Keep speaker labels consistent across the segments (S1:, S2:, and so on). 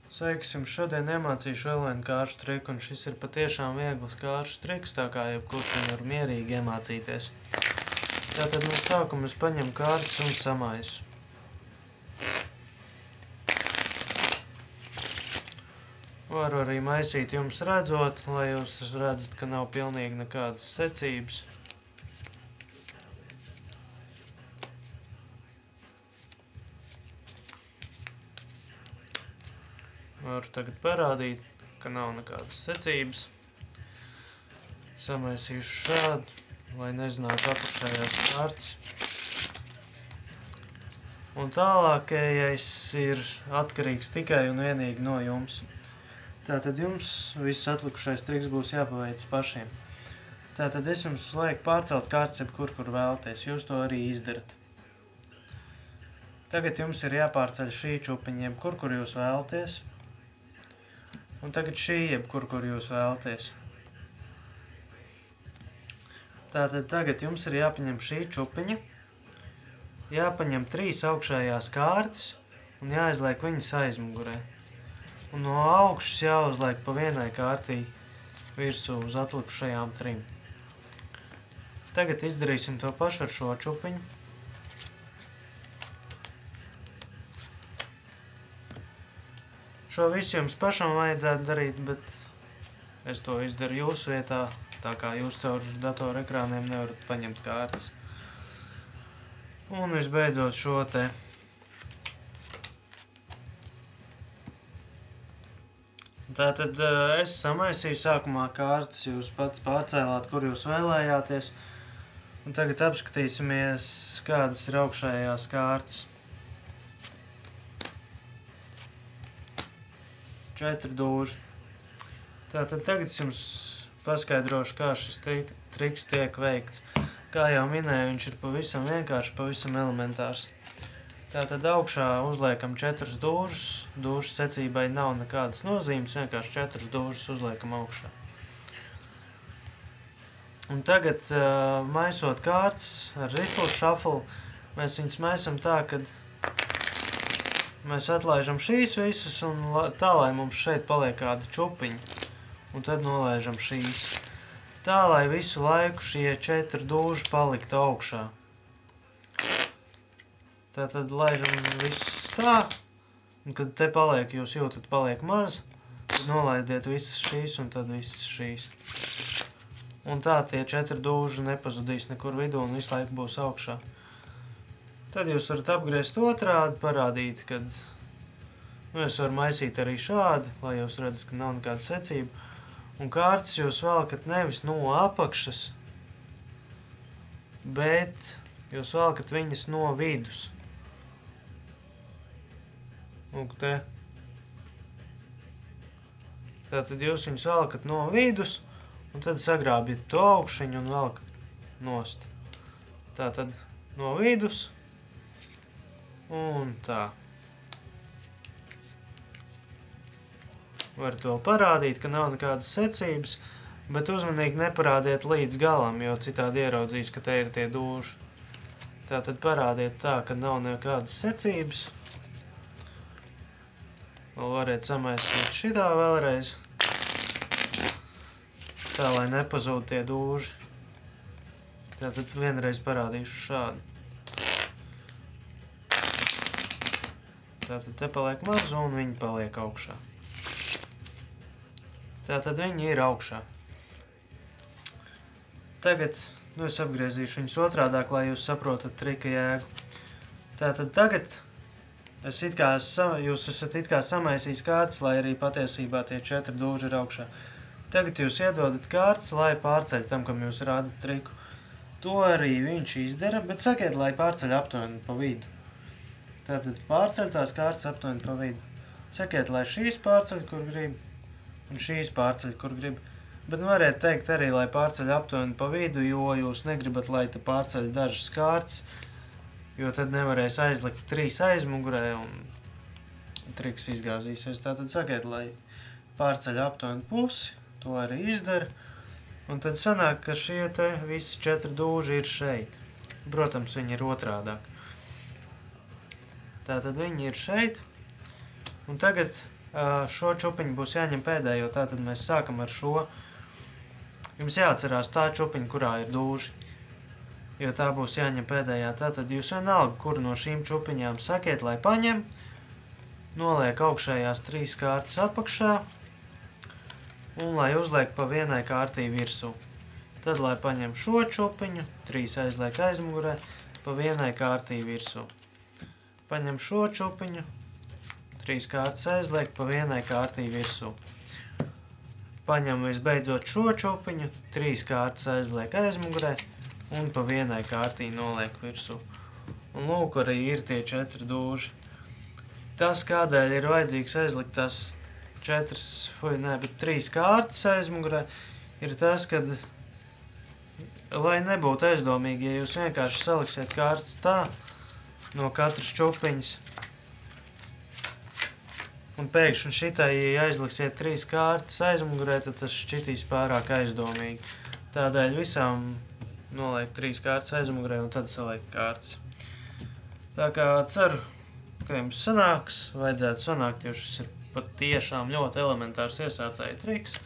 S1: Sveiks, jums šodien iemācīšu vēl vienu kāršu triku, un šis ir patiešām viegls kāršu triks, tā kā jebkurš var mierīgi iemācīties. Tātad no sākuma es paņemu kārtas un samaisu. Varu arī maisīt jums redzot, lai jūs redzat, ka nav pilnīgi nekādas secības. Varu tagad parādīt, ka nav nekādas secības. Samaisīšu šādu, lai nezinātu apakšējās kārtas. Un tālākajais ir atkarīgs tikai un vienīgi no jums. Tātad jums viss atlikušais triks būs jāpaveic pašiem. Tātad es jums lieku pārcelt kārtas jebkur, kur vēlaties. Jūs to arī izdarat. Tagad jums ir jāpārceļ šī čupiņa jebkur, kur jūs vēlaties. Un tagad šī jebkur, kur jūs vēlaties. Tātad tagad jums ir jāpaņem šī čupiņa, jāpaņem 3 augšējās kārtas un jāizliek viņas aizmugurē. Un no augšas jāuzliek pa vienai kārtī virsū uz atlikušajām 3. Tagad izdarīsim to pašu ar šo čupiņu. Šo visu jums pašam vajadzētu darīt, bet es to izdaru jūsu vietā, tā kā jūs caur datora ekrāniem nevarat paņemt kārtas. Un visbeidzot šo te. Tātad es samaisīju sākumā kārtas, jūs pats pārcēlāt, kur jūs vēlējāties. Un tagad apskatīsimies, kādas ir augšējās kārtas. 4 dūži. Tātad tagad es jums paskaidrošu, kā šis triks tiek veikts. Kā jau minēju, viņš ir pavisam vienkārši, pavisam elementārs. Tātad augšā uzliekam 4 dūžus. Dūžu secībai nav nekādas nozīmes, vienkārši 4 dūžus uzliekam augšā. Un tagad, maisot kārtas ar rifle shuffle, mēs viņus maisam tā, kad mēs atlaižam šīs visas un tā, lai mums šeit paliek kāda čupiņa. Un tad nolaižam šīs. Tā, lai visu laiku šie 4 dūži paliktu augšā. Tātad laižam visus tā. Un kad te paliek, jūs jūtat, paliek maz, tad nolaidiet visas šīs un tad visas šīs. Un tā tie 4 dūži nepazudīs nekur vidū un visu laiku būs augšā. Tad jūs varat apgriezt otrādi, parādīt, kad es varu maisīt arī šādi, lai jūs redzat, ka nav nekāda secība. Un kārtas jūs velkat nevis no apakšas, bet jūs velkat viņas no vidus. Lūk, te. Tātad jūs viņus velkat no vidus, un tad sagrābjat to augšiņu un velkat nost. Tātad no vidus. Un tā. Varat vēl parādīt, ka nav nekādas secības, bet uzmanīgi neparādiet līdz galam, jo citādi ieraudzīs, ka te ir tie dūži. Tātad parādiet tā, ka nav nekādas secības. Vēl variet samaisīt šitā vēlreiz. Tā, lai nepazūd tie dūži. Tātad vienreiz parādīšu šādu. Tātad te paliek mazu un viņi paliek augšā. Tātad viņi ir augšā. Tagad es apgriezīšu viņus otrādāk, lai jūs saprotat trika jēgu. Tātad tagad jūs esat it kā samaisījis kārtas, lai arī patiesībā tie 4 dūži ir augšā. Tagad jūs iedodat kārtas, lai pārceļ tam, kam jūs rādat triku. To arī viņš izdara, bet sakiet, lai pārceļ aptuveni pa vidu. Tātad pārceļ tās kārtas aptuveni pa vidu. Sakiet, lai šīs pārceļ, kur grib, un šīs pārceļ, kur grib. Bet variet teikt arī, lai pārceļ aptuveni pa vidu, jo jūs negribat, lai te pārceļ dažas kārtas, jo tad nevarēs aizlikt 3 aizmugurē un triks izgāzīsies. Tātad sakiet, lai pārceļ aptuveni pusi, to arī izdara. Un tad sanāk, ka šie te visi 4 dūži ir šeit. Protams, viņi ir otrādāk. Tātad viņi ir šeit. Un tagad Šo čupiņu būs jāņem pēdējo, tātad mēs sākam ar šo. Jums jāatcerās tā čupiņa, kurā ir dūži, jo tā būs jāņem pēdējā. Tātad jūs vienalga, kuru no šīm čupiņām sakiet, lai paņem, noliek augšējās 3 kārtas apakšā un lai uzliek pa vienai kārtī virsū. Tad, lai paņem šo čupiņu, 3 aizliek aizmugurē, pa vienai kārtī virsū. Paņem šo čupiņu, 3 kārtas aizliek, pa vienai kārtī virsū. Paņem visbeidzot šo čupiņu, 3 kārtas aizliek aizmugurē un pa vienai kārtī noliek virsū. Un lūk, arī ir tie 4 dūži. Tas, kādēļ ir vajadzīgs aizlikt tās 3 kārtas aizmugurē, ir tas, kad, lai nebūtu aizdomīgi, ja jūs vienkārši saliksiet kārtas tā no katras čupiņas, un pēkšņi šitai, ja aizliksiet 3 kārtas aizmugurē, tad tas šķitīs pārāk aizdomīgi. Tādēļ visām noliek 3 kārtas aizmugurē un tad saliek kārtas. Tā kā ceru, ka jums sanāks, vajadzētu sanākt, jo šis ir pat tiešām ļoti elementārs iesācēju triks.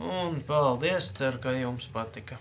S1: Un paldies, ceru, ka jums patika.